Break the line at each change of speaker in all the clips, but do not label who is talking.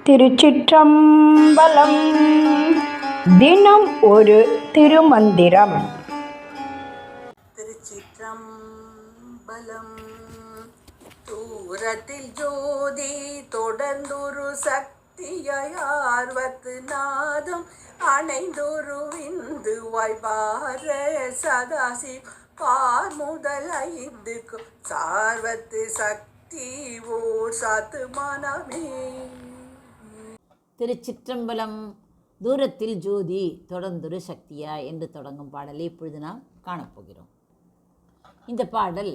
திருச்சிற்றம்பலம். தினம் ஒரு திருமந்திரம்.
திருச்சிற்றம்பலம். தூரத்தில் ஜோதி தொடர்ந்தொரு சக்தியாய் ஆர்வத்து நாதம் அணைந்தொரு விந்து வாய்பார சதாசி பார் முதல் ஐந்துக்கு சார்வத்து சக்தி ஓர் சாத்து மனமே.
திருச்சிற்றம்பலம். தூரத்தில் ஜோதி தொடர்ந்தொரு சக்தியா என்று தொடங்கும் பாடலை இப்பொழுது நாம் காணப்போகிறோம். இந்த பாடல்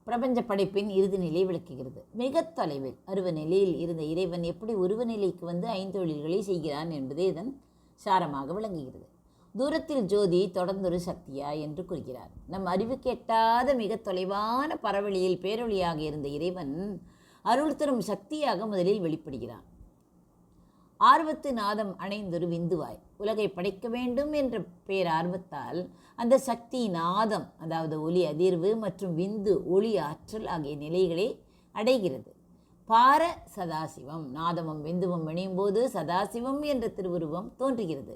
பிரபஞ்ச படைப்பின் இறுதி நிலையை விளக்குகிறது. மிக தொலைவில் அருவ நிலையில் இருந்த இறைவன் எப்படி உருவ நிலைக்கு வந்து ஐந்தொழில்களை செய்கிறான் என்பதே இதன் சாரமாக விளங்குகிறது. தூரத்தில் ஜோதி தொடர்ந்தொரு சக்தியா என்று கூறுகிறார். நம் அறிவுக்கு எட்டாத மிக தொலைவான பரவெளியில் பேரொளியாக இருந்த இறைவன் அருள் தரும் சக்தியாக முதலில் வெளிப்படுகிறான். ஆர்வத்து நாதம் அணைந்தொரு விந்துவாய் உலகை படைக்க வேண்டும் என்ற பேரார்வத்தால் அந்த சக்தி நாதம், அதாவது ஒலி அதிர்வு மற்றும் விந்து ஒளி ஆற்றல் ஆகிய நிலைகளை அடைகிறது. பார சதாசிவம், நாதமும் விந்துவும் இணையும் போது சதாசிவம் என்ற திருவுருவம் தோன்றுகிறது.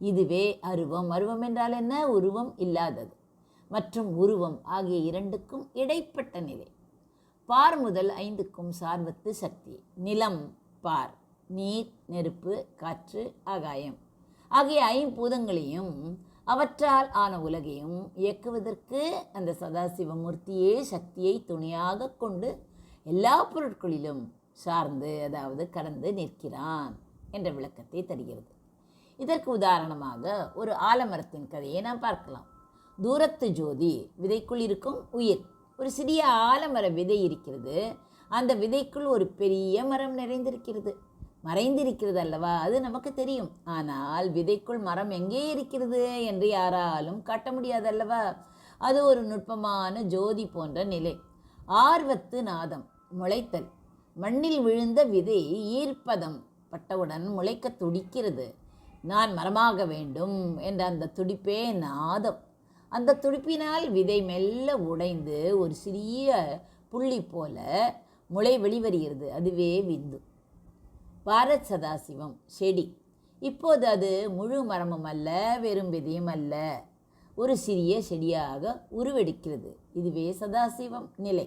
இதுவே அருவம். அருவம் என்றால் என்ன? உருவம் இல்லாதது மற்றும் உருவம் ஆகிய இரண்டுக்கும் இடைப்பட்ட நிலை. பார் முதல் ஐந்துக்கும் சார்வத்து சக்தி. நிலம், பார், நீர், நெருப்பு, காற்று, ஆகாயம் ஆகிய ஐம்பூதங்களையும் அவற்றால் ஆன உலகையும் இயக்குவதற்கு அந்த சதாசிவமூர்த்தியே சக்தியை துணையாக கொண்டு எல்லா பொருட்களிலும் சார்ந்து, அதாவது கடந்து நிற்கிறான் என்ற விளக்கத்தை தருகிறது. இதற்கு உதாரணமாக ஒரு ஆலமரத்தின் கதையை நாம் பார்க்கலாம். தூரத்து ஜோதி, விதைக்குள் இருக்கும் உயிர். ஒரு சிறிய ஆலமர விதை இருக்கிறது. அந்த விதைக்குள் ஒரு பெரிய மரம் மறைந்திருக்கிறது அல்லவா? அது நமக்கு தெரியும். ஆனால் விதைக்குள் மரம் எங்கே இருக்கிறது என்று யாராலும் காட்ட முடியாது அல்லவா? அது ஒரு நுட்பமான ஜோதி போன்ற நிலை. ஆர்வத்து நாதம், முளைத்தல். மண்ணில் விழுந்த விதை ஈர்ப்பதம் பட்டவுடன் முளைக்க துடிக்கிறது. நான் மரமாக வேண்டும் என்ற அந்த துடிப்பே நாதம். அந்த துடிப்பினால் விதை மெல்ல உடைந்து ஒரு சிறிய புள்ளி போல முளை வெளிவருகிறது. அதுவே விந்து. பாரத் சதாசிவம், செடி. இப்போது அது முழு மரமும் அல்ல, வெறும் விதையும் அல்ல, ஒரு சிறிய செடியாக உருவெடுக்கிறது. இதுவே சதாசிவம் நிலை.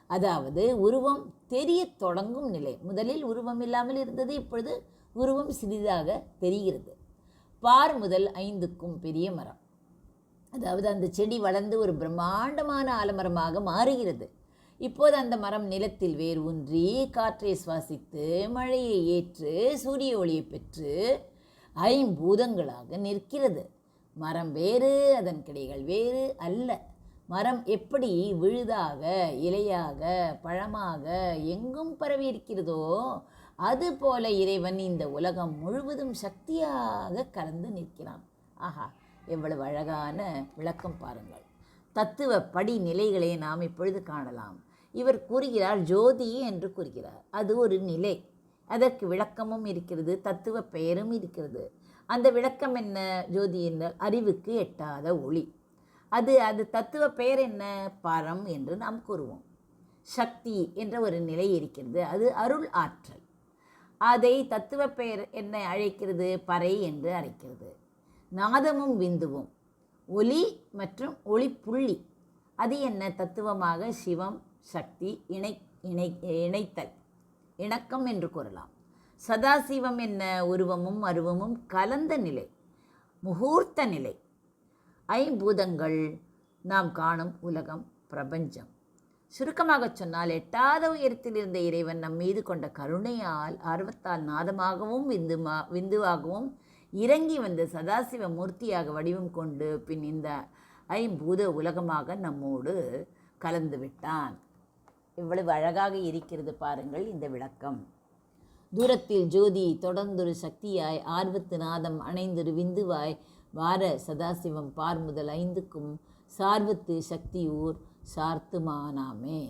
அதாவது உருவம் தெரிய தொடங்கும் நிலை. முதலில் உருவம் இல்லாமல் இருந்தது, இப்பொழுது உருவம் சிறிதாக தெரிகிறது. பார் முதல் ஐந்துக்கும் பெரிய மரம். அதாவது அந்த செடி வளர்ந்து ஒரு பிரம்மாண்டமான ஆலமரமாக மாறுகிறது. இப்போது அந்த மரம் நிலத்தில் வேர் ஊன்றி காற்றை சுவாசித்து மழையை ஏற்று சூரிய ஒளியை பெற்று ஐம்பூதங்களாக நிற்கிறது. மரம் வேறு, அதன் கிளைகள் வேறு அல்ல. மரம் எப்படி விழுதாக, இலையாக, பழமாக எங்கும் பரவி இருக்கிறதோ அதுபோல இறைவன் இந்த உலகம் முழுவதும் சக்தியாக கலந்து நிற்கிறான். ஆஹா, எவ்வளவு அழகான விளக்கம் பாருங்கள். தத்துவ படி நிலைகளை நாம் இப்பொழுது காணலாம். இவர் கூறுகிறார் ஜோதி என்று கூறுகிறார். அது ஒரு நிலை. அதற்கு விளக்கமும் இருக்கிறது, தத்துவ பெயரும் இருக்கிறது. அந்த விளக்கம் என்ன? ஜோதி என்றால் அறிவுக்கு எட்டாத ஒளி. அது தத்துவ பெயர் என்ன? பரம் என்று நாம் கூறுவோம். சக்தி என்ற ஒரு நிலை இருக்கிறது, அது அருள் ஆற்றல். அதை தத்துவ பெயர் என்ன அழைக்கிறது? பறை என்று அழைக்கிறது. நாதமும் விந்துவும் ஒலி மற்றும் ஒளி புள்ளி. அது என்ன? தத்துவமாக சிவம், சக்தி, இணைத்தல், இணக்கம் என்று கூறலாம். சதாசிவம் என்ன? உருவமும் அருவமும் கலந்த நிலை, முகூர்த்த நிலை. ஐம்பூதங்கள், நாம் காணும் உலகம், பிரபஞ்சம். சுருக்கமாக சொன்னால், எட்டாத உயரத்தில் இருந்த இறைவன் நம் மீது கொண்ட கருணையால் ஆர்வத்தால் நாதமாகவும் விந்துவாகவும் இறங்கி வந்த சதாசிவ மூர்த்தியாக வடிவம் கொண்டு பின் இந்த ஐம்பூத உலகமாக நம்மோடு கலந்து விட்டான். இவ்வளவு அழகாக இருக்கிறது பாருங்கள் இந்த விளக்கம். தூரத்தில் ஜோதி தொடர்ந்தொரு சக்தியாய் ஆர்வத்து நாதம் அணைந்தொரு விந்துவாய் வார சதாசிவம் பார் முதல் ஐந்துக்கும் சார்வத்து சக்தி ஊர் சார்த்துமானாமே.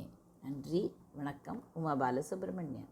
நன்றி, வணக்கம். உமா பாலசுப்ரமணியன்.